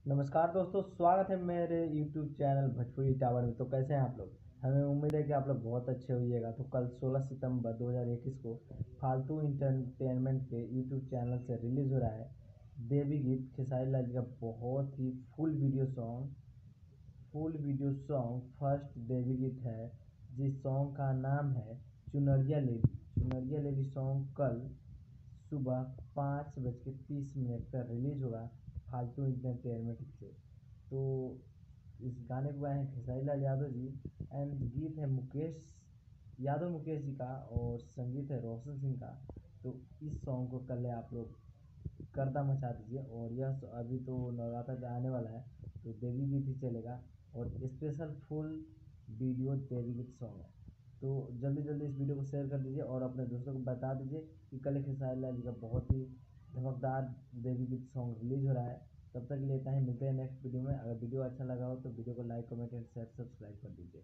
नमस्कार दोस्तों, स्वागत है मेरे YouTube चैनल भोजपुरी टावर में। तो कैसे हैं आप लोग? हमें उम्मीद है कि आप लोग बहुत अच्छे होइएगा। तो कल 16 सितंबर 2021 को फालतू इंटरटेनमेंट के YouTube चैनल से रिलीज़ हो रहा है देवी गीत खेसारी लाल जी का बहुत ही फुल वीडियो सॉन्ग फर्स्ट देवी गीत है, जिस सॉन्ग का नाम है चुनरिया लेली। चुनरिया लेली सॉन्ग कल सुबह 5:30 पर रिलीज होगा फालतू इंटरटेनमेंट से। तो इस गाने को गाए हैं खेसारी लाल यादव जी एंड गीत है मुकेश जी का और संगीत है रोशन सिंह का। तो इस सॉन्ग को कल आप लोग गर्दा मचा दीजिए। और यह अभी तो नवरात्र आने वाला है, तो देवी गीत ही चलेगा और स्पेशल फुल वीडियो देवी गीत सॉन्ग है। तो जल्दी जल्दी इस वीडियो को शेयर कर दीजिए और अपने दोस्तों को बता दीजिए कि कल खेसारी लाल जी का बहुत ही धमकदार देवी गीत सॉन्ग रिलीज हो रहा है। तब तक लेता है, मिलते हैं नेक्स्ट वीडियो में। अगर वीडियो अच्छा लगा हो तो वीडियो को like comment and share subscribe कर दीजिए।